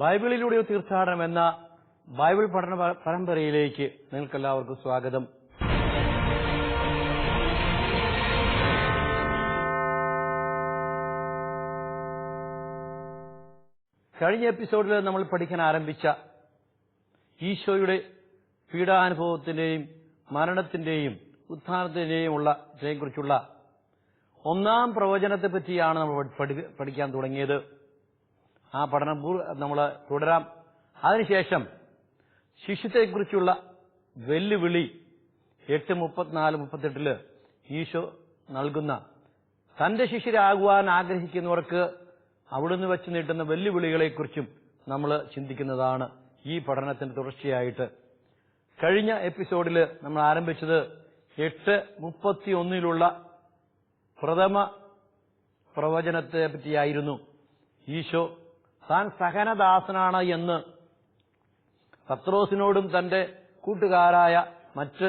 ബൈബിളിലൂടെ തീർത്ഥാടനം എന്ന ബൈബിൾ പഠന പരമ്പരയിലേക്ക് നിങ്ങൾക്കെല്ലാവർക്കും സ്വാഗതം. കഴിഞ്ഞ എപ്പിസോഡിൽ നമ്മൾ പഠിക്കാൻ ആരംഭിച്ച ഈശോയുടെ പീഡാനുഭവത്തിന്റെയും മരണത്തിന്റെയും ഉത്ഥാനത്തിന്റെയും കുറിച്ചുള്ള ഒന്നാം പ്രവചനത്തെ പറ്റിയാണ് നമ്മൾ പഠിക്കാൻ തുടങ്ങിയത്. ആ പഠനം നമ്മൾ തുടരാം. അതിനുശേഷം ശിഷ്യത്തെക്കുറിച്ചുള്ള വെല്ലുവിളി 8:34-38 ഈശോ നൽകുന്ന തന്റെ ശിഷ്യരാകുവാൻ ആഗ്രഹിക്കുന്നവർക്ക് അവിടുന്ന് വെച്ച് നീട്ടുന്ന വെല്ലുവിളികളെക്കുറിച്ചും നമ്മൾ ചിന്തിക്കുന്നതാണ് ഈ പഠനത്തിന്റെ തുടർച്ചയായിട്ട്. കഴിഞ്ഞ എപ്പിസോഡിൽ നമ്മൾ ആരംഭിച്ചത് 8:31 പ്രഥമ പ്രവചനത്തെ പറ്റിയായിരുന്നു. ഈശോ താൻ സഹനദാസനാണ് എന്ന് പത്രോസിനോടും തന്റെ കൂട്ടുകാരായ മറ്റ്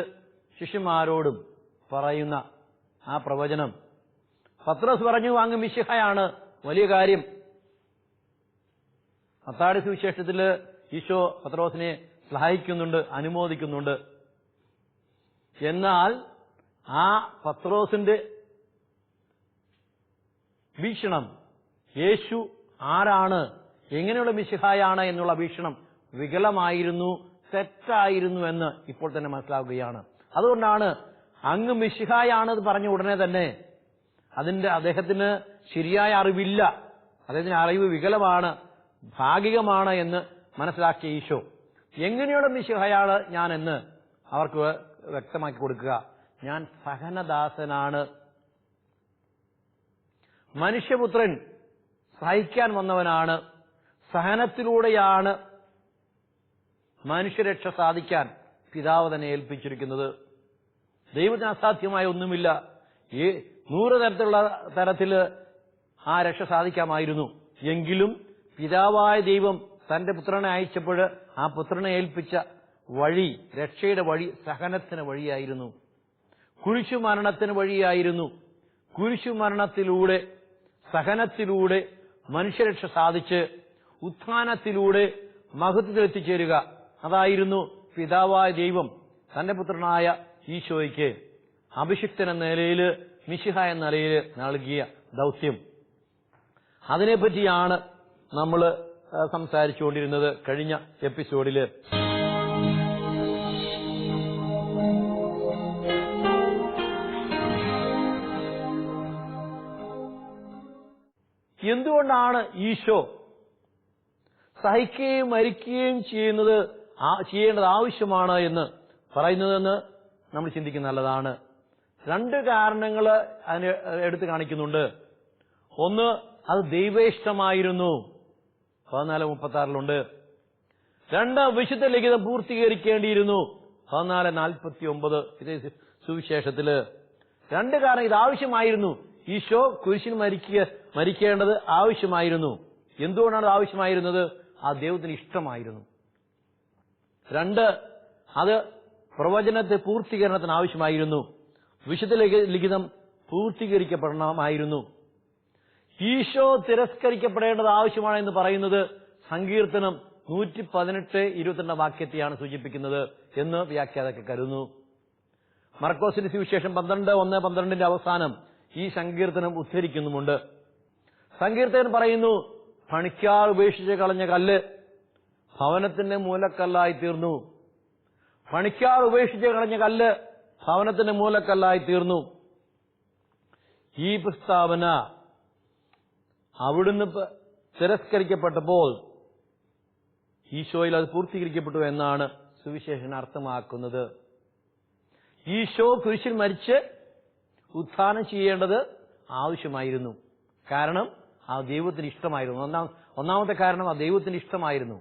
ശിഷ്യന്മാരോടും പറയുന്ന ആ പ്രവചനം. പത്രോസ് പറഞ്ഞു, അങ്ങ് മിശിഹയാണ്, വലിയ കാര്യം. മത്തായി സുവിശേഷത്തിൽ ഈശോ പത്രോസിനെ സഹായിക്കുന്നുണ്ട്, അനുമോദിക്കുന്നുണ്ട്. എന്നാൽ ആ പത്രോസിന്റെ വീക്ഷണം യേശു ആരാണ്, എങ്ങനെയുള്ള മിശിഹായാണ് എന്നുള്ള വീക്ഷണം വികലമായിരുന്നു, തെറ്റായിരുന്നു എന്ന് ഇപ്പോൾ തന്നെ മനസ്സിലാവുകയാണ്. അതുകൊണ്ടാണ് അങ്ങ് മിശിഹായാണ് പറഞ്ഞ ഉടനെ തന്നെ അദ്ദേഹത്തിന് ശരിയായ അറിവില്ല, അദ്ദേഹത്തിന് അറിവ് വികലമാണ്, ഭാഗികമാണ് എന്ന് മനസ്സിലാക്കിയ ഈശോ എങ്ങനെയുള്ള മിശിഹായാണ് ഞാൻ എന്ന് അവർക്ക് വ്യക്തമാക്കി കൊടുക്കുക. ഞാൻ സഹനദാസനാണ്. മനുഷ്യപുത്രൻ സഹിക്കാൻ വന്നവനാണ്. സഹനത്തിലൂടെയാണ് മനുഷ്യരക്ഷ സാധിക്കാൻ പിതാവ് തന്നെ ഏൽപ്പിച്ചിരിക്കുന്നത്. ദൈവത്തിന് അസാധ്യമായ ഒന്നുമില്ല. 100 തരത്തിൽ ആ രക്ഷ സാധിക്കാമായിരുന്നു. എങ്കിലും പിതാവായ ദൈവം തന്റെ പുത്രനെ അയച്ചപ്പോൾ ആ പുത്രനെ ഏൽപ്പിച്ച വഴി, രക്ഷയുടെ വഴി സഹനത്തിന് വഴിയായിരുന്നു, കുരിശുമരണത്തിന് വഴിയായിരുന്നു. കുരിശുമരണത്തിലൂടെ, സഹനത്തിലൂടെ മനുഷ്യരക്ഷ സാധിച്ച് ഉത്ഥാനത്തിലൂടെ മഹത്വത്തിൽ എത്തിച്ചേരുക, അതായിരുന്നു പിതാവായ ദൈവം തന്റെ പുത്രനായ ഈശോയ്ക്ക് അഭിഷിക്തൻ എന്ന നിലയിൽ, മിശിഹ എന്ന നിലയിൽ നൽകിയ ദൗത്യം. അതിനെപ്പറ്റിയാണ് നമ്മൾ സംസാരിച്ചുകൊണ്ടിരുന്നത് കഴിഞ്ഞ എപ്പിസോഡിൽ. എന്തുകൊണ്ടാണ് ഈശോ സഹിക്കുകയും മരിക്കുകയും ചെയ്യേണ്ടത് ആവശ്യമാണ് എന്ന് പറയുന്നതെന്ന് നമ്മൾ ചിന്തിക്കുന്ന നല്ലതാണ്. 2 കാരണങ്ങൾ അതിന് എടുത്തു കാണിക്കുന്നുണ്ട്. ഒന്ന്, അത് ദൈവേഷ്ടമായിരുന്നു, 14:36. 2, വിശുദ്ധ ലിഖിതം പൂർത്തീകരിക്കേണ്ടിയിരുന്നു, 14:49 ഇതേ സുവിശേഷത്തില്. 2 കാരണം ഇത് ആവശ്യമായിരുന്നു. ഈശോ കുരിശിൽ മരിക്കേണ്ടത് ആവശ്യമായിരുന്നു. എന്തുകൊണ്ടാണ് ആവശ്യമായിരുന്നത്? ആ ദൈവത്തിന് ഇഷ്ടമായിരുന്നു. 2, അത് പ്രവചനത്തെ പൂർത്തീകരണത്തിന് ആവശ്യമായിരുന്നു. വിശുദ്ധ ലിഖിതം പൂർത്തീകരിക്കപ്പെടണമായിരുന്നു. ഈശോ തിരസ്കരിക്കപ്പെടേണ്ടത് ആവശ്യമാണ് എന്ന് പറയുന്നത് സങ്കീർത്തനം 118:22 വാക്യത്തെയാണ് സൂചിപ്പിക്കുന്നത് എന്ന് വ്യാഖ്യാതാക്കൾ കരുതുന്നു. മർക്കോസിന്റെ സുവിശേഷം 12:1-12 അവസാനം ഈ സങ്കീർത്തനം ഉദ്ധരിക്കുന്നുമുണ്ട്. സങ്കീർത്തകൻ പറയുന്നു, പണിക്കാർ ഉപേക്ഷിച്ച് കളഞ്ഞ കല്ല് ഭവനത്തിന്റെ മൂലക്കല്ലായി തീർന്നു. പണിക്കാർ ഉപേക്ഷിച്ച് കളഞ്ഞ കല്ല് ഭവനത്തിന്റെ മൂലക്കല്ലായി തീർന്നു. ഈ പ്രസ്താവന അവിടുന്ന് തിരസ്കരിക്കപ്പെട്ടപ്പോൾ ഈശോയിൽ അത് പൂർത്തീകരിക്കപ്പെട്ടു എന്നാണ് സുവിശേഷൻ അർത്ഥമാക്കുന്നത്. ഈശോ കുരിശിൽ മരിച്ച് ഉത്ഥാനം ചെയ്യേണ്ടത് ആവശ്യമായിരുന്നു. കാരണം ആ ദൈവത്തിന് ഇഷ്ടമായിരുന്നു. ഒന്നാമത്തെ കാരണം ആ ദൈവത്തിന് ഇഷ്ടമായിരുന്നു.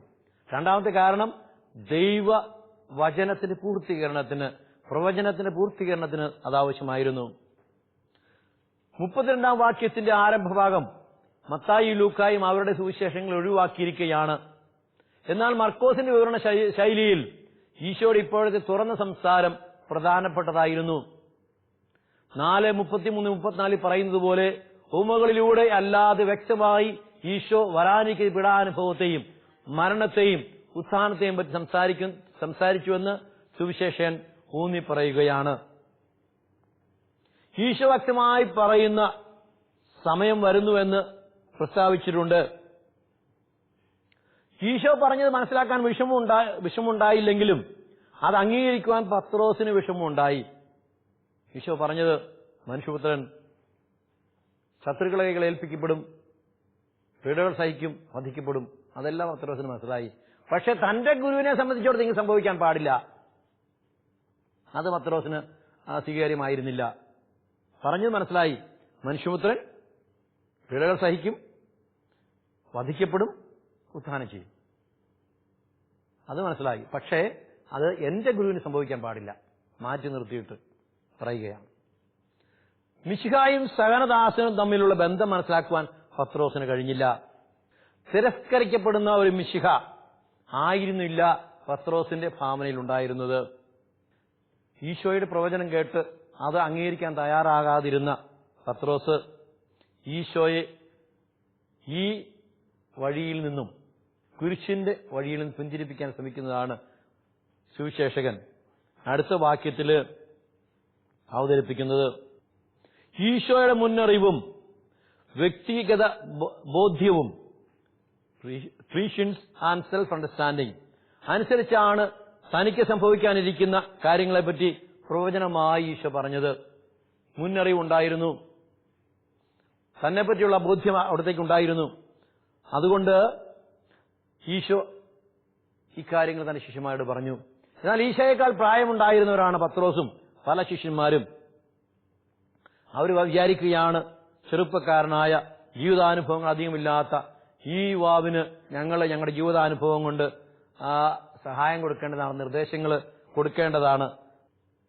2ാമത്തെ കാരണം ദൈവ വചനത്തിന്റെ പൂർത്തീകരണത്തിന്, പ്രവചനത്തിന്റെ പൂർത്തീകരണത്തിന് അതാവശ്യമായിരുന്നു. 32-ാം വാക്യത്തിന്റെ ആരംഭഭാഗം മത്തായിയും ലൂക്കായും അവരുടെ സുവിശേഷങ്ങൾ ഒഴിവാക്കിയിരിക്കുകയാണ്. എന്നാൽ മർക്കോസിന്റെ വിവരണ ശൈലിയിൽ ഈശോയുടെ ഇപ്പോഴത്തെ തുറന്ന സംസാരം പ്രധാനപ്പെട്ടതായിരുന്നു. 4:33-34 പറയുന്നത് പോലെ ഉപമകളിലൂടെ അല്ലാതെ വ്യക്തമായി ഈശോ വരാനിരിക്കുന്ന പീഡാനുഭവത്തെയും മരണത്തെയും ഉത്ഥാനത്തെയും പറ്റി സംസാരിച്ചുവെന്ന് സുവിശേഷൻ ഊന്നി പറയുകയാണ്. ഈശോ വ്യക്തമായി പറയുന്ന സമയം വരുന്നുവെന്ന് പ്രസ്താവിച്ചിട്ടുണ്ട്. ഈശോ പറഞ്ഞത് മനസ്സിലാക്കാൻ വിഷമമുണ്ടായില്ലെങ്കിലും അത് അംഗീകരിക്കുവാൻ പത്രോസിന് വിഷമമുണ്ടായി. ഈശോ പറഞ്ഞത് മനുഷ്യപുത്രൻ ശത്രുക്കളെ കൈകൾ ഏൽപ്പിക്കപ്പെടും, പീഡകൾ സഹിക്കും, വധിക്കപ്പെടും. അതെല്ലാം പത്രോസിന് മനസ്സിലായി. പക്ഷെ തന്റെ ഗുരുവിനെ സംബന്ധിച്ചിടത്തോളം ഇങ്ങനെ സംഭവിക്കാൻ പാടില്ല. അത് പത്രോസിന് സ്വീകാര്യമായിരുന്നില്ല. പറഞ്ഞത് മനസ്സിലായി. മനുഷ്യപുത്രൻ പീഡകൾ സഹിക്കും, വധിക്കപ്പെടും, ഉത്ഥാനം ചെയ്യും. അത് മനസ്സിലായി. പക്ഷേ അത് എന്റെ ഗുരുവിന് സംഭവിക്കാൻ പാടില്ല. മാറ്റി നിർത്തിയിട്ട് പറയുകയാണ്. മിശിഹായും സഹനദാസനും തമ്മിലുള്ള ബന്ധം മനസ്സിലാക്കുവാൻ പത്രോസിന് കഴിഞ്ഞില്ല. തിരസ്കരിക്കപ്പെടുന്ന ഒരു മിശിഹ ആയിരുന്നില്ല പത്രോസിന്റെ ഭാവനയിൽ ഉണ്ടായിരുന്നത്. ഈശോയുടെ പ്രവചനം കേട്ട് അത് അംഗീകരിക്കാൻ തയ്യാറാകാതിരുന്ന പത്രോസ് ഈശോയെ ഈ വഴിയിൽ നിന്നും, കുരിശിന്റെ വഴിയിൽ നിന്ന് പിന്തിരിപ്പിക്കാൻ ശ്രമിക്കുന്നതാണ് സുവിശേഷകൻ അടുത്ത വാക്യത്തിൽ അവതരിപ്പിക്കുന്നത്. ഈശോയുടെ മുന്നറിവും വ്യക്തിഗത ബോധ്യവും പ്രീഷ്യൻസ് ആൻഡ് സെൽഫ് അണ്ടർസ്റ്റാൻഡിംഗ് അനുസരിച്ചാണ് തനിക്ക് സംഭവിക്കാനിരിക്കുന്ന കാര്യങ്ങളെപ്പറ്റി പ്രവചനമായി ഈശോ പറഞ്ഞത്. മുന്നറിവുണ്ടായിരുന്നു, തന്നെപ്പറ്റിയുള്ള ബോധ്യം അവിടത്തേക്കുണ്ടായിരുന്നു. അതുകൊണ്ട് ഈശോ ഇക്കാര്യങ്ങൾ തന്റെ ശിഷ്യന്മാരോട് പറഞ്ഞു. എന്നാൽ ഈശോയേക്കാൾ പ്രായമുണ്ടായിരുന്നവരാണ് പത്രോസും പല ശിഷ്യന്മാരും. അവർ വിചാരിക്കുകയാണ്, ചെറുപ്പക്കാരനായ ജീവിതാനുഭവങ്ങൾ അധികമില്ലാത്ത ഈ യുവാവിന് ഞങ്ങളുടെ ജീവിതാനുഭവം കൊണ്ട് സഹായം കൊടുക്കേണ്ടതാണ്, നിർദ്ദേശങ്ങൾ കൊടുക്കേണ്ടതാണ്.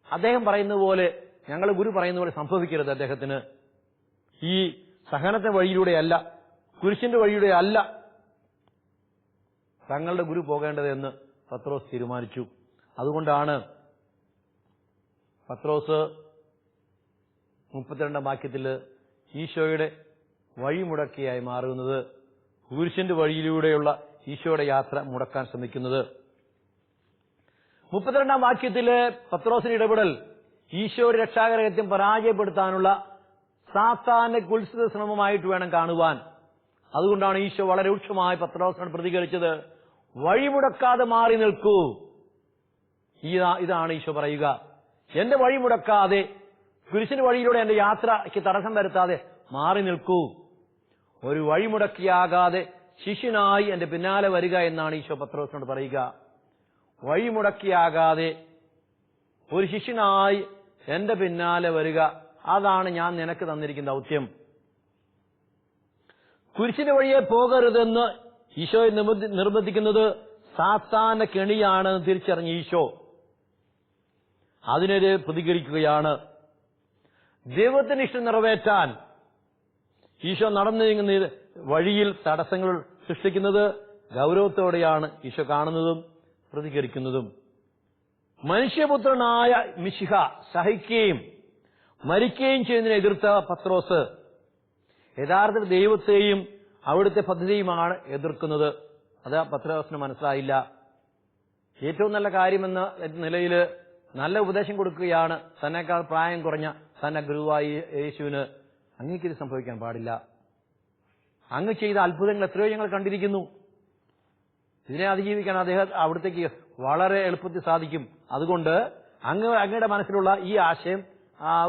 അദ്ദേഹം പറയുന്നത് പോലെ, ഞങ്ങൾ ഗുരു പറയുന്ന പോലെ സംഭവിക്കരുത്. അദ്ദേഹത്തിന് ഈ സഹനത്തിന്റെ വഴിയിലൂടെയല്ല, കുരിശിന്റെ വഴിയിലൂടെയല്ല തങ്ങളുടെ ഗുരു പോകേണ്ടതെന്ന് പത്രോസ് തീരുമാനിച്ചു. അതുകൊണ്ടാണ് പത്രോസ് 32 വാക്യത്തിൽ ഈശോയുടെ വഴിമുടക്കിയായി മാറുന്നത്, കുരിശിന്റെ വഴിയിലൂടെയുള്ള ഈശോയുടെ യാത്ര മുടക്കാൻ ശ്രമിക്കുന്നത്. 32 വാക്യത്തില് പത്രോസിന്റെ ഇടപെടൽ ഈശോയുടെ രക്ഷാകരത്വം പരാജയപ്പെടുത്താനുള്ള സാത്താന്റെ കുൽസിത ശ്രമമായിട്ട് വേണം കാണുവാൻ. അതുകൊണ്ടാണ് ഈശോ വളരെ രൂക്ഷമായി പത്രോസിനോട് പ്രതികരിച്ചത്, വഴിമുടക്കാതെ മാറി നിൽക്കൂ. ഇതാണ് ഈശോ പറയുക. എന്റെ വഴി മുടക്കാതെ, കുരിശിന്റെ വഴിയിലൂടെ എന്റെ യാത്രയ്ക്ക് തടസ്സം വരുത്താതെ മാറി നിൽക്കൂ. ഒരു വഴിമുടക്കിയാകാതെ ശിഷ്യനായി എന്റെ പിന്നാലെ വരിക എന്നാണ് ഈശോ പത്രോസിനോട് പറയുക. വഴിമുടക്കിയാകാതെ ഒരു ശിഷ്യനായി എന്റെ പിന്നാലെ വരിക, അതാണ് ഞാൻ നിനക്ക് തന്നിരിക്കുന്ന ദൗത്യം. കുരിശിന്റെ വഴിയെ പോകരുതെന്ന് ഈശോയെ നിർബന്ധിക്കുന്നത് സാത്താന്റെ കെണിയാണെന്ന് തിരിച്ചറിഞ്ഞ ഈശോ അതിനെതിരെ പ്രതികരിക്കുകയാണ്. ദൈവത്തിന്റെ ഇഷ്ടം നിറവേറ്റാൻ ഈശോ നടന്നു നീങ്ങുന്ന വഴിയിൽ തടസ്സങ്ങൾ സൃഷ്ടിക്കുന്നത് ഗൗരവത്തോടെയാണ് ഈശോ കാണുന്നതും പ്രതികരിക്കുന്നതും. മനുഷ്യപുത്രനായ മിശിഹ സഹിക്കുകയും മരിക്കുകയും ചെയ്യുന്നതിനെ എതിർത്ത പത്രോസ് യഥാർത്ഥ ദൈവത്തെയും അവിടുത്തെ പദ്ധതിയുമാണ് എതിർക്കുന്നത്. അത് പത്രോസിന് മനസ്സിലായില്ല. ഏറ്റവും നല്ല കാര്യമെന്ന നിലയിൽ നല്ല ഉപദേശം കൊടുക്കുകയാണ് തന്നെക്കാൾ പ്രായം കുറഞ്ഞ തന്റെ ഗുരുവായി യേശുവിന്. അങ്ങേക്കിത് സംഭവിക്കാൻ പാടില്ല. അങ്ങ് ചെയ്ത അത്ഭുതങ്ങൾ എത്രയോ ഞങ്ങൾ കണ്ടിരിക്കുന്നു. ഇതിനെ അതിജീവിക്കാൻ അവിടത്തേക്ക് വളരെ എളുപ്പത്തിൽ സാധിക്കും. അതുകൊണ്ട് അങ്ങയുടെ മനസ്സിലുള്ള ഈ ആശയം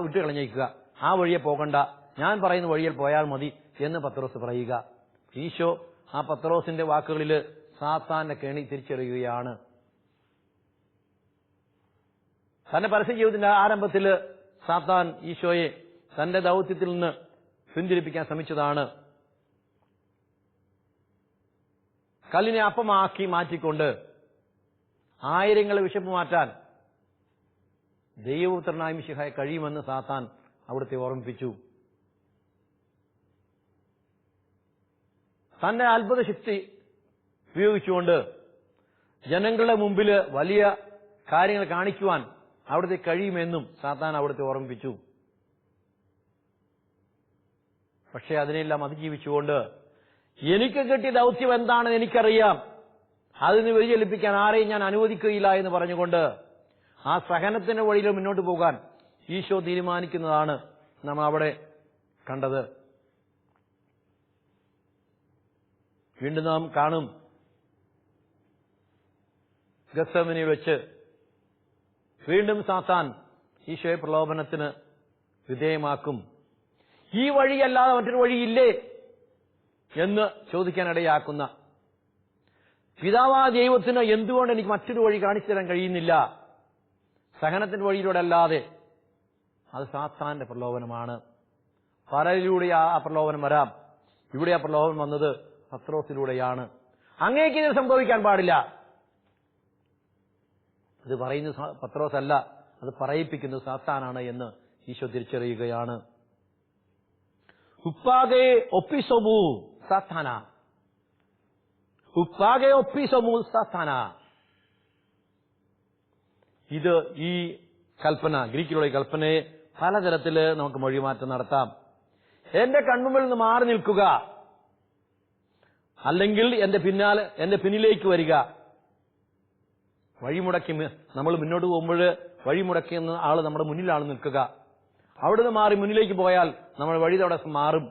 വിട്ടുകളഞ്ഞേക്കുക. ആ വഴിയെ പോകണ്ട, ഞാൻ പറയുന്ന വഴിയിൽ പോയാൽ മതി എന്ന് പത്രോസ് പറയുക. ഈശോ ആ പത്രോസിന്റെ വാക്കുകളിൽ സാത്താന്റെ കെണി തിരിച്ചറിയുകയാണ്. തന്റെ പരസ്യ ജീവിതത്തിന്റെ ആരംഭത്തിൽ സാത്താൻ ഈശോയെ തന്റെ ദൗത്യത്തിൽ നിന്ന് പിന്തിരിപ്പിക്കാൻ ശ്രമിച്ചതാണ്. കല്ലിനെ അപ്പമാക്കി മാറ്റിക്കൊണ്ട് ആയിരങ്ങളെ വിശപ്പ് മാറ്റാൻ ദൈവപുത്രനായ മിശിഹായെ കഴിയുമെന്ന് സാത്താൻ അവിടുത്തെ ഓർമ്മിപ്പിച്ചു. തന്റെ അത്ഭുത ശക്തി ഉപയോഗിച്ചുകൊണ്ട് ജനങ്ങളുടെ മുമ്പിൽ വലിയ കാര്യങ്ങൾ കാണിക്കുവാൻ അവിടുത്തെ കഴിയുമെന്നും സാത്താൻ അവിടുത്തെ ഓർമ്മിപ്പിച്ചു. പക്ഷെ അതിനെല്ലാം അതിജീവിച്ചുകൊണ്ട് എനിക്ക് കിട്ടിയ ദൗത്യം എന്താണെന്ന് എനിക്കറിയാം, അതിന് വ്യതിചലിപ്പിക്കാൻ ആരെയും ഞാൻ അനുവദിക്കുകയില്ല എന്ന് പറഞ്ഞുകൊണ്ട് ആ സഹനത്തിന്റെ വഴിയിൽ മുന്നോട്ട് പോകാൻ ഈശോ തീരുമാനിക്കുന്നതാണ് നാം അവിടെ കണ്ടത്. വീണ്ടും നാം കാണും, ഗത്സമനിൽ വെച്ച് വീണ്ടും സാത്താൻ ഈശോയെ പ്രലോഭനത്തിന് വിധേയമാക്കും. ഈ വഴിയല്ലാതെ മറ്റൊരു വഴിയില്ലേ എന്ന് ചോദിക്കാനിടയാക്കുന്ന, പിതാവാ ദൈവത്തിന് എന്തുകൊണ്ട് എനിക്ക് മറ്റൊരു വഴി കാണിച്ചു തരാൻ കഴിയുന്നില്ല, സഹനത്തിന്റെ വഴിയിലൂടെ അല്ലാതെ? അത് സാത്താന്റെ പ്രലോഭനമാണ്. പലരിലൂടെ ആ പ്രലോഭനം വരാം. ഇവിടെ ആ പ്രലോഭനം വന്നത് പത്രോസിലൂടെയാണ്. അങ്ങേക്ക് ഇത് സംഭവിക്കാൻ പാടില്ല. ഇത് പറയുന്നത് പത്രോസല്ല, അത് പറയിപ്പിക്കുന്നത് സാത്താനാണ് എന്ന് ഈശോ തിരിച്ചറിയുകയാണ്. ഉപ്പാകെ ഒപ്പിസൊമു സാത്താന, ഉപ്പാകെ ഒപ്പിസൊമു സാത്താന. ഇത് ഈ കൽപ്പന, ഗ്രീക്കിലുള്ള കൽപ്പനയെ പലതരത്തിൽ നമുക്ക് മൊഴിമാറ്റം നടത്താം. എന്റെ കൺമുമ്പിൽ നിന്ന് മാറി നിൽക്കുക, അല്ലെങ്കിൽ എന്റെ പിന്നിലേക്ക് വരിക. വഴിമുടക്കി നമ്മൾ മുന്നോട്ട് പോകുമ്പോൾ വഴിമുടക്കുന്ന ആള് നമ്മുടെ മുന്നിലാണ് നിൽക്കുക. അവിടുന്ന് മാറി മുന്നിലേക്ക് പോയാൽ നമ്മൾ വഴി തടസ്സം മാറും.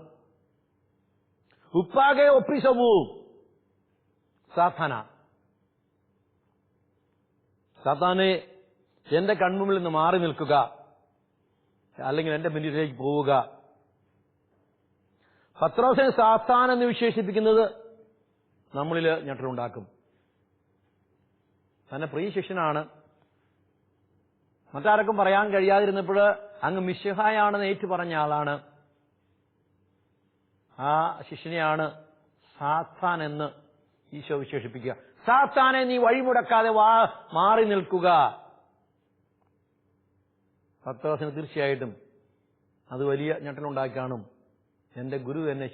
ഉപ്പാകെ ഒപ്പിസമു സാത്താന, സാത്താനെ എന്റെ കൺമുമ്പിൽ നിന്ന് മാറി നിൽക്കുക, അല്ലെങ്കിൽ എന്റെ പിന്നിലേക്ക് പോവുക. പത്രോസിനെ സാത്താൻ എന്ന് വിശേഷിപ്പിക്കുന്നത് നമ്മളിൽ ഞെട്ടലുണ്ടാക്കും. തന്നെ പ്രിയ ശിഷ്യനാണ്, മറ്റാർക്കും പറയാൻ കഴിയാതിരുന്നപ്പോൾ അങ്ങ് മിശിഹായാണെന്ന് ഏറ്റു പറഞ്ഞ ആളാണ്. ആ ശിഷ്യനെയാണ് സാത്താൻ എന്ന് ഈശോ വിശേഷിപ്പിക്കുക. സാത്താനെ നീ വഴിമുടക്കാതെ മാറി നിൽക്കുക. പത്രോസിന് തീർച്ചയായിട്ടും അത് വലിയ ഞെട്ടലുണ്ടാക്കി കാണും. എന്റെ ഗുരു എന്നെ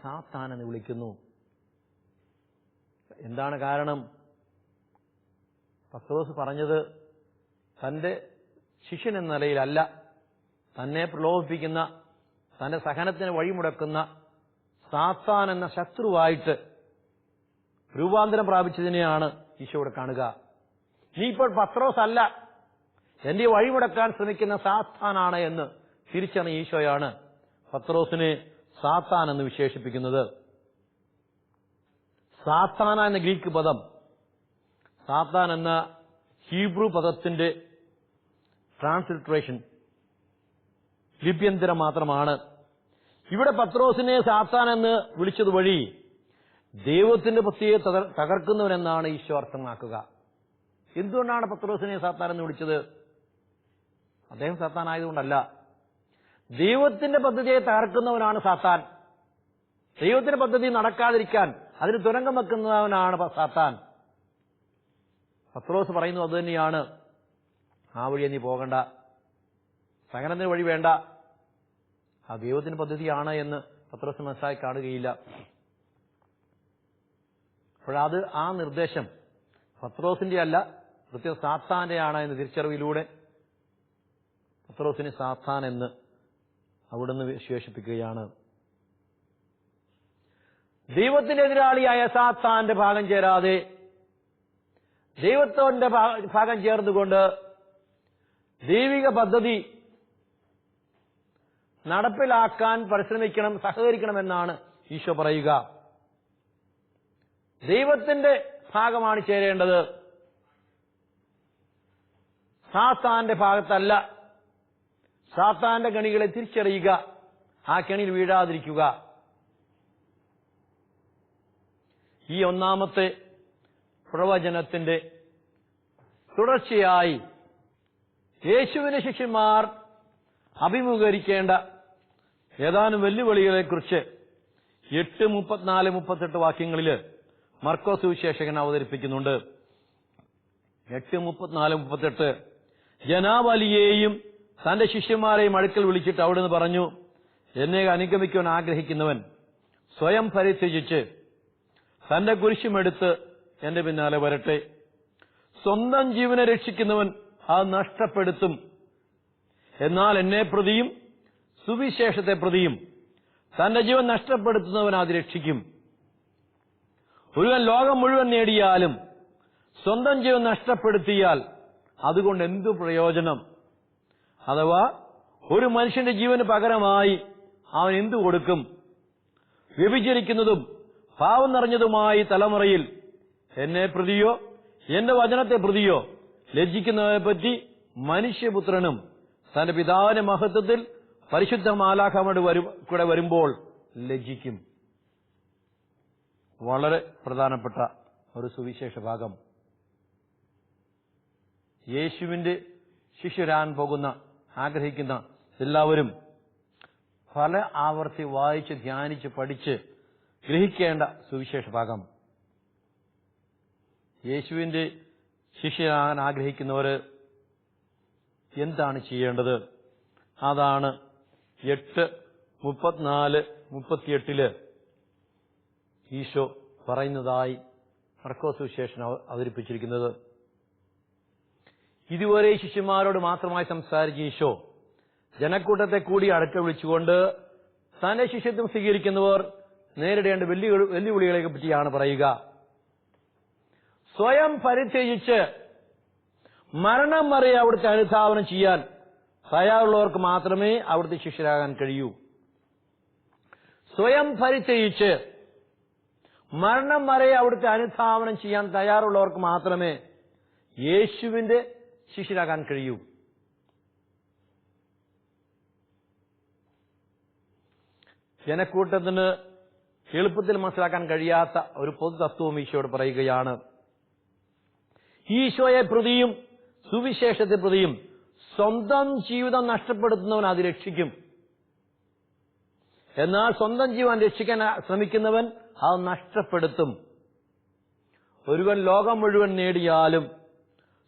സാത്താൻ എന്ന് വിളിക്കുന്നു. എന്താണ് കാരണം? പത്രോസ് പറഞ്ഞത് തന്റെ ശിഷ്യൻ എന്ന നിലയിലല്ല, തന്നെ പ്രലോഭിപ്പിക്കുന്ന, തന്റെ സഹനത്തിന് വഴിമുടക്കുന്ന സാത്താൻ എന്ന ശത്രുവായിട്ട് രൂപാന്തരം പ്രാപിച്ചതിനെയാണ് ഈശോ ഇവിടെ കാണുക. നീ ഇപ്പോൾ പത്രോസ് അല്ല, എന്റെ വഴിമുടക്കാൻ ശ്രമിക്കുന്ന സാത്താനാണ് എന്ന് തിരിച്ചറിഞ്ഞ ഈശോയാണ് പത്രോസിനെ സാത്താൻ എന്ന് വിശേഷിപ്പിക്കുന്നത്. സാത്താന എന്ന ഗ്രീക്ക് പദം സാത്താൻ എന്ന ഹീബ്രു പദത്തിന്റെ ട്രാൻസ്ലിട്രേഷൻ, ലിപ്യന്തരം മാത്രമാണ്. ഇവിടെ പത്രോസിനെ സാത്താൻ എന്ന് വിളിച്ചത് വഴി ദൈവത്തിന്റെ പത്തിയെ തകർക്കുന്നവനെന്നാണ് ഈശോ അർത്ഥമാക്കുക. എന്തുകൊണ്ടാണ് പത്രോസിനെ സാത്താൻ എന്ന് വിളിച്ചത്? അദ്ദേഹം സാത്താൻ ആയതുകൊണ്ടല്ല. ദൈവത്തിന്റെ പദ്ധതിയെ തകർക്കുന്നവനാണ് സാത്താൻ. ദൈവത്തിന്റെ പദ്ധതി നടക്കാതിരിക്കാൻ അതിന് തുരങ്കം വെക്കുന്നവനാണ് സാത്താൻ. പത്രോസ് പറയുന്നു അത് തന്നെയാണ്. ആ വഴി നീ പോകണ്ട, സഹനത്തിന് വഴി വേണ്ട. ആ ദൈവത്തിന്റെ പദ്ധതിയാണ് എന്ന് പത്രോസ് മനസ്സിലാക്കി കാണുകയില്ല. അപ്പോഴത് ആ നിർദ്ദേശം പത്രോസിന്റെ അല്ല, കൃത്യം സാത്താന്റെയാണ് എന്ന തിരിച്ചറിവിലൂടെ പത്രോസിനെ സാത്താൻ എന്ന് അവിടുന്ന് വിശേഷിപ്പിക്കുകയാണ്. ദൈവത്തിന്റെ എതിരാളിയായ സാത്താന്റെ ഭാഗം ചേരാതെ ദൈവത്തിന്റെ ഭാഗം ചേർന്നുകൊണ്ട് ദൈവിക പദ്ധതി നടപ്പിലാക്കാൻ പരിശ്രമിക്കണം, സഹകരിക്കണമെന്നാണ് ഈശോ പറയുക. ദൈവത്തിന്റെ ഭാഗമാണ് ചേരേണ്ടത്, സാത്താന്റെ ഭാഗത്തല്ല. സാത്താന്റെ കണികളെ തിരിച്ചറിയുക, ആ കെണിയിൽ വീഴാതിരിക്കുക. ഈ ഒന്നാമത്തെ പ്രവചനത്തിന്റെ തുടർച്ചയായി യേശുവിന്റെ ശിഷ്യന്മാർ അഭിമുഖീകരിക്കേണ്ട ഏതാനും വെല്ലുവിളികളെക്കുറിച്ച് 8, 34, 38 വാക്യങ്ങളിൽ മർക്കോസ് സുവിശേഷകൻ അവതരിപ്പിക്കുന്നുണ്ട്. 8, 34, 38 ജനാവലിയെയും തന്റെ ശിഷ്യന്മാരെയും അടുക്കൽ വിളിച്ചിട്ട് അവിടുന്ന് പറഞ്ഞു, എന്നെ അനുഗമിക്കുവാൻ ആഗ്രഹിക്കുന്നവൻ സ്വയം പരിത്യജിച്ച് തന്റെ കുരിശുമെടുത്ത് എന്റെ പിന്നാലെ വരട്ടെ. സ്വന്തം ജീവനെ രക്ഷിക്കുന്നവൻ അത് നഷ്ടപ്പെടുത്തും. എന്നാൽ എന്നെ പ്രതിയും സുവിശേഷത്തെ പ്രതിയും തന്റെ ജീവൻ നഷ്ടപ്പെടുത്തുന്നവൻ അത് രക്ഷിക്കും. ഒരുവൻ ലോകം മുഴുവൻ നേടിയാലും സ്വന്തം ജീവൻ നഷ്ടപ്പെടുത്തിയാൽ അതുകൊണ്ട് എന്തു പ്രയോജനം? അഥവാ ഒരു മനുഷ്യന്റെ ജീവന് പകരമായി അവൻ എന്തു കൊടുക്കും? വ്യഭിചരിക്കുന്നതും പാവം നിറഞ്ഞതുമായി തലമുറയിൽ എന്നെ പ്രതിയോ എന്റെ വചനത്തെ പ്രതിയോ ലജ്ജിക്കുന്നതിനെപ്പറ്റി മനുഷ്യപുത്രനും തന്റെ പിതാവിന്റെ മഹത്വത്തിൽ പരിശുദ്ധ മാലാഖമാരുടെ കൂടെ വരുമ്പോൾ ലജ്ജിക്കും. വളരെ പ്രധാനപ്പെട്ട ഒരു സുവിശേഷ ഭാഗം. യേശുവിന്റെ ശിഷ്യരാൻ പോകുന്ന ആഗ്രഹിക്കുന്ന എല്ലാവരും പല ആവർത്തി വായിച്ച് ധ്യാനിച്ച് പഠിച്ച് ഗ്രഹിക്കേണ്ട സുവിശേഷ ഭാഗം. യേശുവിന്റെ ശിഷ്യരാകാൻ ആഗ്രഹിക്കുന്നവർ എന്താണ് ചെയ്യേണ്ടത്? അതാണ് 8:34-38 ഈശോ പറയുന്നതായി മർക്കോസ് സുവിശേഷൻ അവതരിപ്പിച്ചിരിക്കുന്നത്. ഇതുവരെ ശിഷ്യന്മാരോട് മാത്രമായി സംസാരിച്ച ഈശോ ജനക്കൂട്ടത്തെ കൂടി അടുക്ക വിളിച്ചുകൊണ്ട് തന്റെ ശിഷ്യത്വം സ്വീകരിക്കുന്നവർ നേരിടേണ്ട വെല്ലുവിളികളെ പറ്റിയാണ് പറയുക. സ്വയം പരിത്യജിച്ച് മരണം വരെ അവിടുത്തെ അനുധാവനം ചെയ്യാൻ തയ്യാറുള്ളവർക്ക് മാത്രമേ അവിടുത്തെ ശിഷ്യരാകാൻ കഴിയൂ. സ്വയം പരിത്യജിച്ച് മരണം വരെ അവിടുത്തെ അനുധാവനം ചെയ്യാൻ തയ്യാറുള്ളവർക്ക് മാത്രമേ യേശുവിന്റെ ശിഷ്യരാകാൻ കഴിയൂ. ജനക്കൂട്ടത്തിന് എളുപ്പത്തിൽ മനസ്സിലാക്കാൻ കഴിയാത്ത ഒരു പൊതു തത്വവും ഈശോയോട് പറയുകയാണ്. ഈശോയെ പ്രതിയും സുവിശേഷത്തെ പ്രതിയും സ്വന്തം ജീവിതം നഷ്ടപ്പെടുത്തുന്നവൻ അത് രക്ഷിക്കും. എന്നാൽ സ്വന്തം ജീവൻ രക്ഷിക്കാൻ ശ്രമിക്കുന്നവൻ അത് നഷ്ടപ്പെടുത്തും. ഒരുവൻ ലോകം മുഴുവൻ നേടിയാലും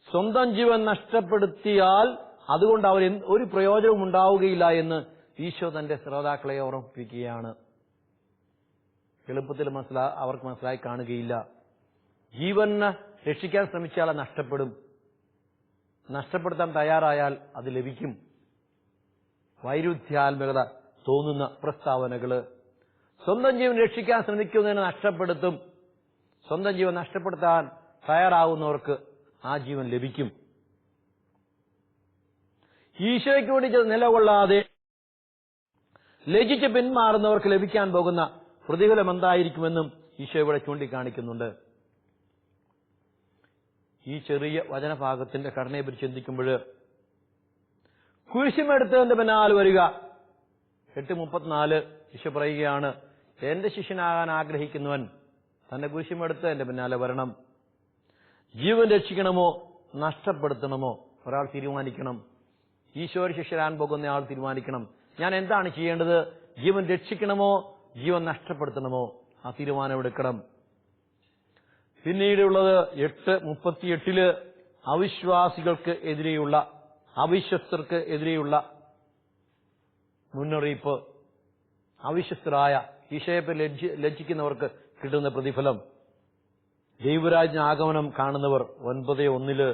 സ്വന്തം ജീവൻ നഷ്ടപ്പെടുത്തിയാൽ അതുകൊണ്ട് അവർ ഒരു പ്രയോജനവും ഉണ്ടാവുകയില്ല എന്ന് ഈശോ തന്റെ ശ്രോതാക്കളെ ഓർമ്മിപ്പിക്കുകയാണ്. എളുപ്പത്തിൽ അവർക്ക് മനസ്സിലായി കാണുകയില്ല. ജീവനെ രക്ഷിക്കാൻ ശ്രമിച്ചാൽ അത് നഷ്ടപ്പെടും. നഷ്ടപ്പെടുത്താൻ തയ്യാറായാൽ അത് ലഭിക്കും. വൈരുദ്ധ്യാത്മകത തോന്നുന്ന പ്രസ്താവനകള് സ്വന്തം ജീവൻ രക്ഷിക്കാൻ ശ്രമിക്കുന്നതിനെ നഷ്ടപ്പെടുത്തും. സ്വന്തം ജീവൻ നഷ്ടപ്പെടുത്താൻ തയ്യാറാവുന്നവർക്ക് ആ ജീവൻ ലഭിക്കും. ഈശോയ്ക്ക് വേണ്ടി നിലകൊള്ളാതെ ലജ്ജിച്ച് പിന്മാറുന്നവർക്ക് ലഭിക്കാൻ പോകുന്ന പ്രതിഫലം എന്തായിരിക്കുമെന്നും ഈശോ ഇവിടെ ചൂണ്ടിക്കാണിക്കുന്നുണ്ട്. ഈ ചെറിയ വചനഭാഗത്തിന്റെ ഘടനയെപ്പറ്റി ചിന്തിക്കുമ്പോൾ കുരിശുമെടുത്തതിന്റെ പിന്നാലെ വരിക. 8:34 ഈശോ പറയുകയാണ്, എന്റെ ശിഷ്യനാകാൻ ആഗ്രഹിക്കുന്നവൻ തന്റെ കുരിശുമെടുത്ത് എന്റെ പിന്നാലെ വരണം. ജീവൻ രക്ഷിക്കണമോ നഷ്ടപ്പെടുത്തണമോ ഒരാൾ തീരുമാനിക്കണം. ഈശോയുടെ ശിഷ്യരാൻ പോകുന്ന ആൾ തീരുമാനിക്കണം, ഞാൻ എന്താണ് ചെയ്യേണ്ടത്? ജീവൻ രക്ഷിക്കണമോ ജീവൻ നഷ്ടപ്പെടുത്തണമോ? ആ തീരുമാനമെടുക്കണം. പിന്നീടുള്ളത് 8:38 അവിശ്വാസികൾക്ക് എതിരെയുള്ള അവിശ്വസ്തർക്ക് എതിരെയുള്ള മുന്നറിയിപ്പ്. അവിശ്വസ്തരായ ഈശോയെ ലജ്ജിക്കുന്നവർക്ക് കിട്ടുന്ന പ്രതിഫലം. ദൈവരാജ്ഞാഗമനം കാണുന്നവർ 9:1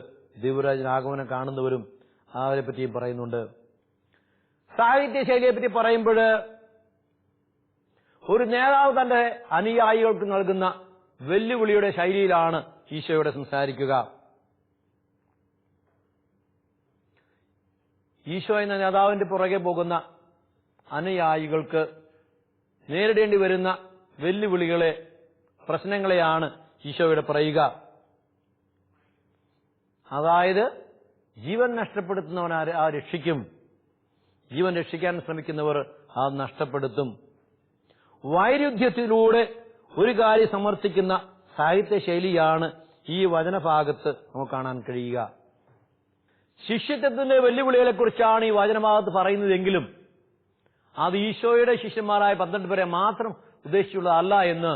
ദൈവരാജ്ഞാഗമനം കാണുന്നവരും അവരെ പറ്റിയും പറയുന്നുണ്ട്. സാഹിത്യശൈലിയെ പറ്റി പറയുമ്പോൾ ഒരു നേതാവ് തന്റെ അനുയായികൾക്ക് നൽകുന്ന വെല്ലുവിളിയുടെ ശൈലിയിലാണ് ഈശോയോട് സംസാരിക്കുക. ഈശോ എന്ന നേതാവിന്റെ പുറകെ പോകുന്ന അനുയായികൾക്ക് നേരിടേണ്ടി വരുന്ന വെല്ലുവിളികളെ, പ്രശ്നങ്ങളെയാണ് ഈശോയോട് പറയുക. അതായത് ജീവൻ നഷ്ടപ്പെടുത്തുന്നവൻ ആ രക്ഷിക്കും, ജീവൻ രക്ഷിക്കാൻ ശ്രമിക്കുന്നവർ അത് നഷ്ടപ്പെടുത്തും. വൈരുദ്ധ്യത്തിലൂടെ ഒരു കാര്യം സമർത്ഥിക്കുന്ന സാഹിത്യ ശൈലിയാണ് ഈ വചനഭാഗത്ത് നമുക്ക് കാണാൻ കഴിയുക. ശിഷ്യത്വത്തിന്റെ വെല്ലുവിളികളെക്കുറിച്ചാണ് ഈ വചനഭാഗത്ത് പറയുന്നതെങ്കിലും അത് ഈശോയുടെ ശിഷ്യന്മാരായ 12 പേരെ മാത്രം ഉദ്ദേശിച്ചുള്ളതല്ല എന്ന്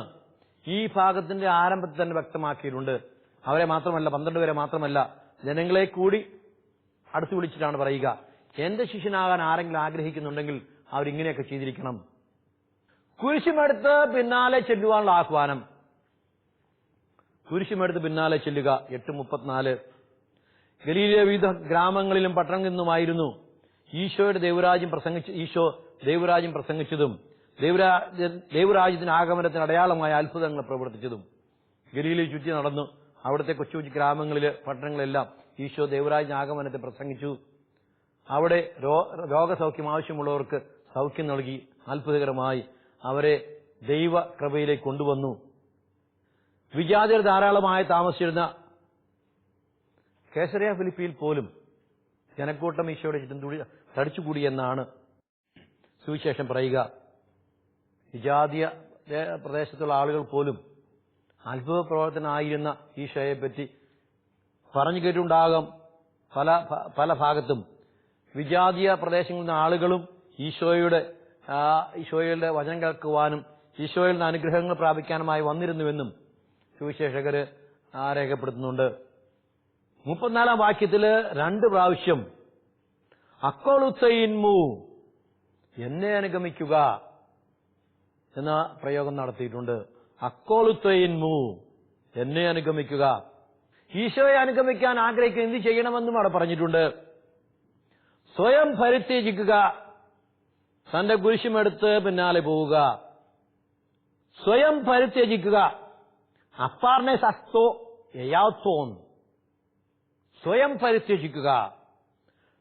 ഈ ഭാഗത്തിന്റെ ആരംഭത്തിൽ തന്നെ വ്യക്തമാക്കിയിട്ടുണ്ട്. അവരെ മാത്രമല്ല, 12 പേരെ മാത്രമല്ല, ജനങ്ങളെ കൂടി അടുത്ത് വിളിച്ചിട്ടാണ് പറയുക. എന്റെ ശിഷ്യനാകാൻ ആരെങ്കിലും ആഗ്രഹിക്കുന്നുണ്ടെങ്കിൽ അവരിങ്ങനെയൊക്കെ ചെയ്തിരിക്കണം. കുരിശുമെടുത്ത് പിന്നാലെ ചെല്ലുവാനുള്ള ആഹ്വാനം. കുരിശുമെടുത്ത് പിന്നാലെ ചെല്ലുക. 8:34 ഗലീലിയ വിവിധ ഗ്രാമങ്ങളിലും പട്ടണങ്ങളിൽ നിന്നുമായിരുന്നു ഈശോ ദൈവരാജ്യം പ്രസംഗിച്ചതും ദൈവരാജ്യത്തിന് ആഗമനത്തിന് അടയാളമായ അത്ഭുതങ്ങൾ പ്രവർത്തിച്ചതും. ഗലീലയിൽ ചുറ്റി നടന്നു അവിടുത്തെ കൊച്ചു കൊച്ചു ഗ്രാമങ്ങളിൽ, പട്ടണങ്ങളെല്ലാം ഈശോ ദൈവരാജ ആഗമനത്തെ പ്രസംഗിച്ചു. അവിടെ രോഗസൗഖ്യം ആവശ്യമുള്ളവർക്ക് സൗഖ്യം നൽകി. അത്ഭുതകരമായി അവരെ ദൈവകൃപയിലേക്ക് കൊണ്ടുവന്നു. വിജാതിയർ ധാരാളമായി താമസിച്ചിരുന്ന കേസറിയ ഫിലിപ്പിയിൽ പോലും ജനക്കൂട്ടം ഈശോയുടെ ചുറ്റും തടിച്ചുകൂടി എന്നാണ് സുവിശേഷം പറയുക. വിജാതീയ പ്രദേശത്തുള്ള ആളുകൾ പോലും അത്ഭുത പ്രവർത്തനായിരുന്ന ഈശോയെ പറ്റി പറഞ്ഞു കേട്ടുണ്ടാകാം. പല ഭാഗത്തും വിജാതീയ പ്രദേശങ്ങളിൽ നിന്ന് ആളുകളും ഈശോയുടെ വചനം കേൾക്കുവാനും ഈശോയിൽ നിന്ന് അനുഗ്രഹങ്ങൾ പ്രാപിക്കാനുമായി വന്നിരുന്നുവെന്നും സുവിശേഷകര് രേഖപ്പെടുത്തുന്നുണ്ട്. 34 വാക്യത്തില് 2 പ്രാവശ്യം അക്കോളുത്തയിൻമു, എന്നെ അനുഗമിക്കുക എന്ന പ്രയോഗം നടത്തിയിട്ടുണ്ട്. അക്കോളുത്തയിൻമു, എന്നെ അനുഗമിക്കുക. ഈശോയെ അനുഗമിക്കാൻ ആഗ്രഹിക്കുക എന്ത് ചെയ്യണമെന്നും അവിടെ പറഞ്ഞിട്ടുണ്ട്. സ്വയം പരിത്യജിക്കുക, തന്റെ കുരിശുമെടുത്ത് പിന്നാലെ പോവുക. സ്വയം പരിത്യജിക്കുക. അപ്പാർനെ സസ്തോ എയാത്തോൻ, സ്വയം പരിത്യജിക്കുക,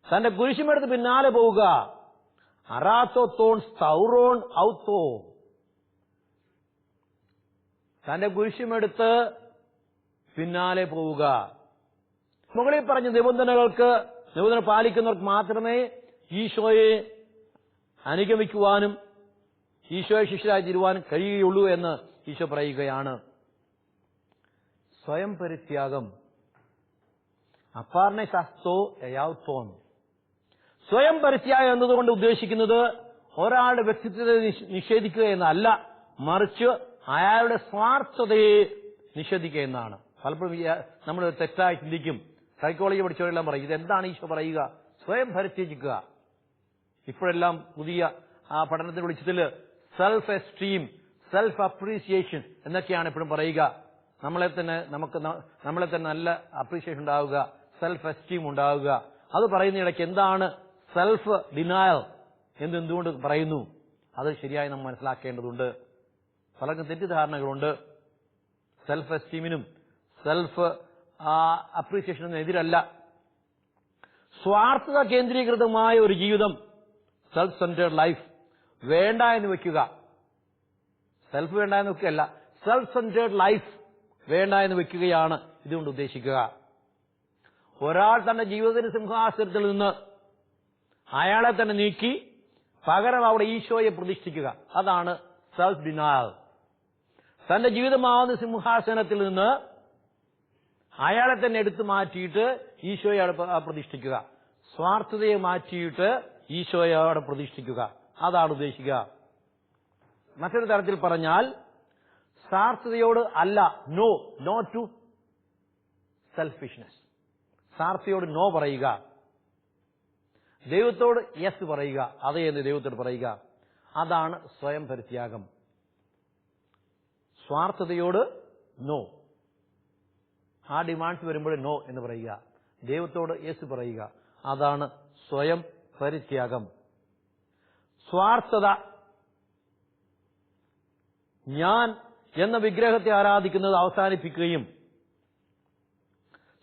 തന്റെ കുരിശുമെടുത്ത് പിന്നാലെ പോവുക. അറാത്തോത്തോൺ സ്തൗറോൺ ഔത്തോ, തന്റെ പിന്നാലെ പോവുക. മുകളിൽ പറഞ്ഞ നിബന്ധന പാലിക്കുന്നവർക്ക് മാത്രമേ ഈശോയെ അനുഗമിക്കുവാനും ഈശോയെ ശിഷ്യരായി തീരുവാനും കഴിയുകയുള്ളൂ എന്ന് ഈശോ പറയുകയാണ്. സ്വയം പരിത്യാഗം, അപ്പാർനെ ശാസ്തോ എയാത്തോൻ. സ്വയം പരിത്യാഗം എന്നതുകൊണ്ട് ഉദ്ദേശിക്കുന്നത് ഒരാളുടെ വ്യക്തിത്വത്തെ നിഷേധിക്കുക എന്നല്ല, മറിച്ച് അയാളുടെ സ്വാർത്ഥതയെ നിഷേധിക്കുക എന്നാണ്. പലപ്പോഴും നമ്മൾ തെറ്റായി ചിന്തിക്കും. സൈക്കോളജി പഠിച്ചവരെല്ലാം പറയും ഇതെന്താണ് ഈശോ പറയുക, സ്വയം പരിത്യജിക്കുക. ഇപ്പോഴെല്ലാം പുതിയ പഠനത്തിന്റെ വെളിച്ചത്തില് സെൽഫ് എസ്റ്റീം, സെൽഫ് അപ്രീസിയേഷൻ എന്നൊക്കെയാണ് എപ്പോഴും പറയുക. നമ്മളെ തന്നെ നല്ല അപ്രീസിയേഷൻ ഉണ്ടാവുക, സെൽഫ് എസ്റ്റീം ഉണ്ടാവുക. അത് പറയുന്ന ഇടയ്ക്ക് എന്താണ് സെൽഫ് ഡിനയൽ എന്തുകൊണ്ട് പറയുന്നു, അത് ശരിയായി നമ്മൾ മനസ്സിലാക്കേണ്ടതുണ്ട്. പലർക്കും തെറ്റിദ്ധാരണകളുണ്ട്. സെൽഫ് എസ്റ്റീമിനും സെൽഫ് അപ്രീസിയേഷനും എതിരല്ല. സ്വാർത്ഥത കേന്ദ്രീകൃതമായ ഒരു ജീവിതം, സെൽഫ് സെന്റേർഡ് ലൈഫ് വേണ്ട എന്ന് വെക്കുക. സെൽഫ് വേണ്ട എന്ന് വെക്കുകയല്ല, സെൽഫ് സെന്റേർഡ് ലൈഫ് വേണ്ട എന്ന് വെക്കുകയാണ് ഇതുകൊണ്ട് ഉദ്ദേശിക്കുക. ഒരാൾ തന്റെ ജീവിതത്തിന്റെ സിംഹാസനത്തിൽ നിന്ന് അയാളെ തന്നെ നീക്കി പകരം അവിടെ ഈശോയെ പ്രതിഷ്ഠിക്കുക. അതാണ് സെൽഫ് ഡിനയൽ. തന്റെ ജീവിതമാവുന്ന സിംഹാസനത്തിൽ നിന്ന് അയാളെ തന്നെ എടുത്തു മാറ്റിയിട്ട് ഈശോയെ അവിടെ പ്രതിഷ്ഠിക്കുക. സ്വാർത്ഥതയെ മാറ്റിയിട്ട് ഈശോയെ അവിടെ പ്രതിഷ്ഠിക്കുക. അതാണ് ഉദ്ദേശിക്കുക. മറ്റൊരു തരത്തിൽ പറഞ്ഞാൽ സ്വാർത്ഥതയോട് അല്ല, നോ ടു സെൽഫിഷ്നെസ്. സ്വാർത്ഥതയോട് നോ പറയുക, ദൈവത്തോട് യെസ് പറയുക, അതേ എന്ന് ദൈവത്തോട് പറയുക. അതാണ് സ്വയം പരിത്യാഗം. സ്വാർത്ഥതയോട് നോ, ആ ഡിമാൻഡ്സ് വരുമ്പോൾ നോ എന്ന് പറയുക, ദൈവത്തോട് യെസ് പറയുക. അതാണ് സ്വയം പരിത്യാഗം. സ്വാർത്ഥത, ഞാൻ എന്ന വിഗ്രഹത്തെ ആരാധിക്കുന്നത് അവസാനിപ്പിക്കുകയും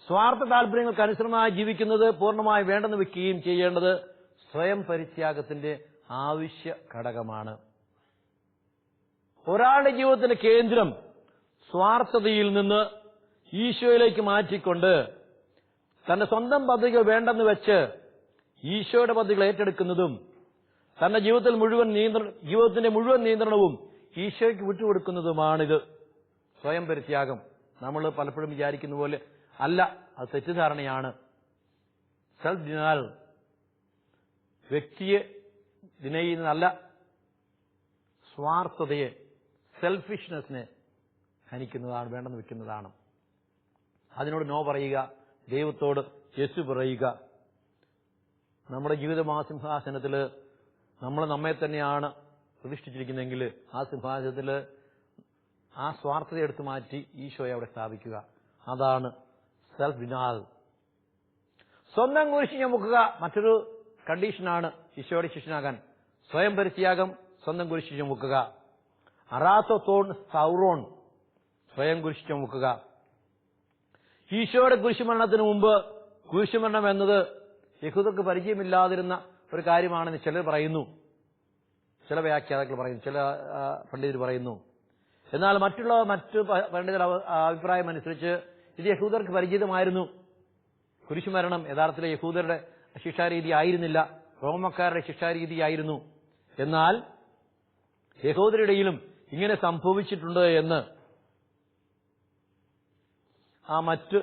സ്വാർത്ഥ താല്പര്യങ്ങൾക്ക് അനുസൃതമായി ജീവിക്കുന്നത് പൂർണ്ണമായി വേണ്ടെന്ന് വെക്കുകയും ചെയ്യേണ്ടത് സ്വയം പരിത്യാഗത്തിന്റെ ആവശ്യ ഘടകമാണ്. ഒരാളുടെ ജീവിതത്തിന്റെ കേന്ദ്രം സ്വാർത്ഥതയിൽ നിന്ന് ഈശോയിലേക്ക് മാറ്റിക്കൊണ്ട് തന്റെ സ്വന്തം പദ്ധതികൾ വേണ്ടെന്ന് വെച്ച് ഈശോയുടെ പദ്ധതികൾ ഏറ്റെടുക്കുന്നതും തന്റെ ജീവിതത്തിന്റെ മുഴുവൻ നിയന്ത്രണവും ഈശോയ്ക്ക് വിട്ടുകൊടുക്കുന്നതുമാണിത് സ്വയം പരിത്യാഗം. നമ്മൾ പലപ്പോഴും വിചാരിക്കുന്ന പോലെ അല്ല, അത് തെറ്റിദ്ധാരണയാണ്. സെൽഫ് ഡിനയൽ വ്യക്തിയെ ദിനയുന്നതല്ല, സ്വാർത്ഥതയെ, സെൽഫിഷ്നെസ്സിനെ ഹനിക്കുന്നതാണ്, വേണ്ടെന്ന് വെക്കുന്നതാണ്. അതിനോട് നോ പറയുക, ദൈവത്തോട് യെസ് പറയുക. നമ്മുടെ ജീവിതമാസിംഹാസനത്തിൽ നമ്മൾ നമ്മെ തന്നെയാണ് പ്രതിഷ്ഠിച്ചിരിക്കുന്നതെങ്കിൽ ആ സിംഹാസനത്തിൽ ആ സ്വാർത്ഥത എടുത്തു മാറ്റി ഈശോയെ അവിടെ സ്ഥാപിക്കുക. അതാണ് സെൽഫ് ഡിനയൽ. സ്വന്തം കുരിശ് ചുമക്കുക മറ്റൊരു കണ്ടീഷനാണ് ഈശോയുടെ ശിഷ്യനാകാൻ. സ്വയം പരിത്യാഗം, സ്വന്തം കുരിശ് ചുമക്കുക. അറാത്തോൺ സൗറോൺ, സ്വയം കുരിശ് ചുമക്കുക. ഈശോയുടെ കുരിശുമരണത്തിന് മുമ്പ് കുരിശുമരണം എന്നത് യഹൂദർക്ക് പരിചയമില്ലാതിരുന്ന ഒരു കാര്യമാണെന്ന് ചിലർ പറയുന്നു, ചില വ്യാഖ്യാതാക്കൾ പറയുന്നു, ചില പണ്ഡിതർ പറയുന്നു. എന്നാൽ മറ്റു പണ്ഡിതർ അഭിപ്രായം അനുസരിച്ച് ഇത് യഹൂദർക്ക് പരിചിതമായിരുന്നു. കുരിശുമരണം യഥാർത്ഥത്തിലെ യഹൂദരുടെ ശിക്ഷാരീതി ആയിരുന്നില്ല, റോമക്കാരുടെ ശിക്ഷാരീതിയായിരുന്നു. എന്നാൽ യഹൂദരുടെയിലും ഇങ്ങനെ സംഭവിച്ചിട്ടുണ്ട് എന്ന് മറ്റ്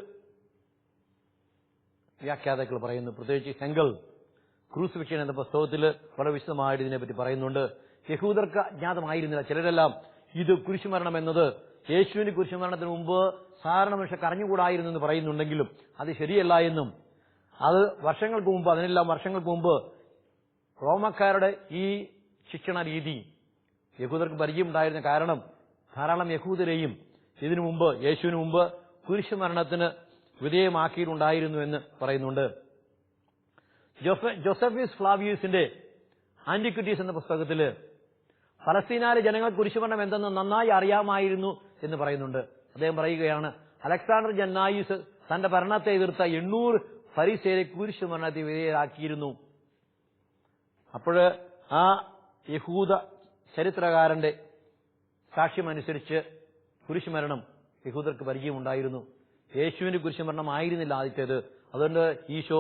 വ്യാഖ്യാതാക്കൾ പറയുന്നു. പ്രത്യേകിച്ച് ഹെങ്കൽ ക്രൂസിഫിക്ഷൻ എന്ന പുസ്തകത്തിൽ വളരെ വിശദമായിട്ട് ഇതിനെപ്പറ്റി പറയുന്നുണ്ട്. യഹൂദർക്ക് അജ്ഞാതമായിരുന്നില്ല. ചിലരെല്ലാം ഇത് കുരിശുമരണം എന്നത് യേശുവിന്റെ കുരിശുമരണത്തിന് മുമ്പ് സാധാരണ മനുഷ്യർക്ക് അറിഞ്ഞുകൂടായിരുന്നു എന്ന് പറയുന്നുണ്ടെങ്കിലും അത് ശരിയല്ല എന്നും, അത് വർഷങ്ങൾക്ക് മുമ്പ്, അതിനെല്ലാം വർഷങ്ങൾക്ക് മുമ്പ് റോമക്കാരുടെ ഈ ശിക്ഷണ രീതി യഹൂദർക്ക് പരിചയമുണ്ടായിരുന്ന കാരണം ധാരാളം യഹൂദരെയും ഇതിനു മുമ്പ്, യേശുവിന് മുമ്പ് കുരിശുമരണത്തിന് വിധേയമാക്കിയിട്ടുണ്ടായിരുന്നു എന്ന് പറയുന്നുണ്ട്. ജോസഫീസ് ഫ്ലാവിയസിന്റെ ആന്റിക്വിറ്റീസ് എന്ന പുസ്തകത്തിൽ ഫലസ്തീനാലെ ജനങ്ങൾ കുരിശുമരണം എന്തെന്ന് നന്നായി അറിയാമായിരുന്നു എന്ന് പറയുന്നുണ്ട്. അദ്ദേഹം പറയുകയാണ്, അലക്സാണ്ടർ ജന്നായുസ് തന്റെ ഭരണത്തെ എതിർത്ത 800 ഫരീസേരെ കുരിശുമരണത്തെ വിധേയരാക്കിയിരുന്നു. അപ്പോൾ ആ യഹൂദ ചരിത്രകാരന്റെ സാക്ഷ്യമനുസരിച്ച് കുരിശുമരണം യഹൂദർക്ക് പരിചയമുണ്ടായിരുന്നു. യേശുവിന്റെ കുരിശുമരണം ആയിരുന്നില്ല ആദ്യത്തേത്. അതുകൊണ്ട് ഈശോ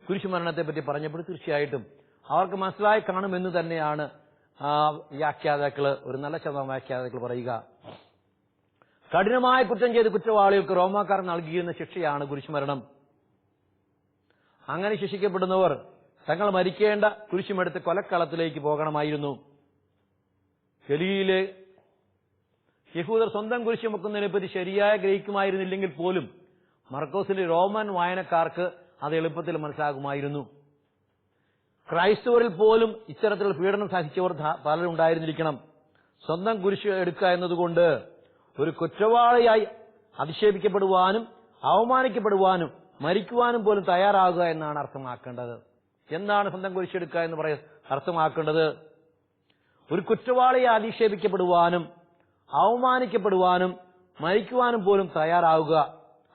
കുരിശുമരണത്തെ പറ്റി പറഞ്ഞപ്പോൾ തീർച്ചയായിട്ടും അവർക്ക് മനസ്സിലായി കാണുമെന്ന് തന്നെയാണ് വ്യാഖ്യാതാക്കള്, ഒരു നല്ല ശതമാനം വ്യാഖ്യാതാക്കൾ പറയുക. കഠിനമായ കുറ്റം ചെയ്ത് കുറ്റവാളികൾക്ക് റോമാക്കാർ നൽകിയിരുന്ന ശിക്ഷയാണ് കുരിശുമരണം. അങ്ങനെ ശിക്ഷിക്കപ്പെടുന്നവർ തങ്ങൾ മരിക്കേണ്ട കുരിശുമെടുത്ത് കൊലക്കളത്തിലേക്ക് പോകണമായിരുന്നു. ഗലീലയിലെ യഹൂദർ സ്വന്തം കുരിശ് ചുമക്കുന്നതിനെപ്പറ്റി ശരിയായി ഗ്രഹിക്കുമായിരുന്നില്ലെങ്കിൽ പോലും മർക്കോസിലെ റോമൻ വായനക്കാർക്ക് അത് എളുപ്പത്തിൽ മനസ്സിലാകുമായിരുന്നു. ക്രൈസ്തവരിൽ പോലും ഇത്തരത്തിലുള്ള പീഡനം സഹിച്ചവർ പലരും ഉണ്ടായിരുന്നിരിക്കണം. സ്വന്തം കുരിശ് എടുക്കുക എന്നതുകൊണ്ട് ഒരു കുറ്റവാളിയായി അധിക്ഷേപിക്കപ്പെടുവാനും അവമാനിക്കപ്പെടുവാനും മരിക്കുവാനും പോലും തയ്യാറാകുക എന്നാണ് അർത്ഥമാക്കേണ്ടത്. എന്താണ് സ്വന്തം കുരിശെടുക്കുക എന്ന് അർത്ഥമാക്കേണ്ടത്? ഒരു കുറ്റവാളിയെ അധിക്ഷേപിക്കപ്പെടുവാനും അവമാനിക്കപ്പെടുവാനും മരിക്കുവാനും പോലും തയ്യാറാവുക.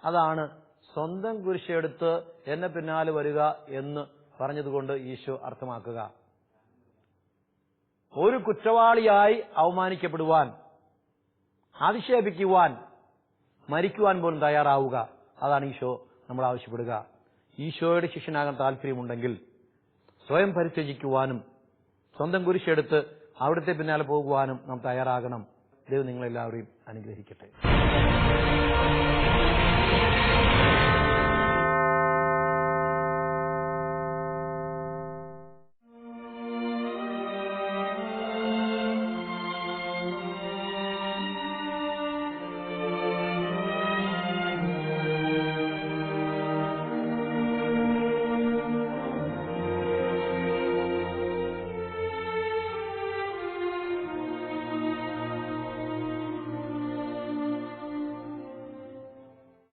അതാണ് സ്വന്തം കുരിശെടുത്ത് എന്നെ പിന്നാലെ വരിക എന്ന് പറഞ്ഞതുകൊണ്ട് ഈശോ അർത്ഥമാക്കുക. ഒരു കുറ്റവാളിയായി അവമാനിക്കപ്പെടുവാൻ, അധിക്ഷേപിക്കുവാൻ, മരിക്കുവാൻ പോലും തയ്യാറാവുക. അതാണ് ഈശോ നമ്മൾ ആവശ്യപ്പെടുക. ഈശോയുടെ ശിഷ്യനാകാൻ താല്പര്യമുണ്ടെങ്കിൽ സ്വയം പരിത്യജിക്കുവാനും സ്വന്തം കുരിശെടുത്ത് അവിടുത്തെ പിന്നാലെ പോകുവാനും നാം തയ്യാറാകണം. ദൈവം നിങ്ങളെല്ലാവരെയും അനുഗ്രഹിക്കട്ടെ.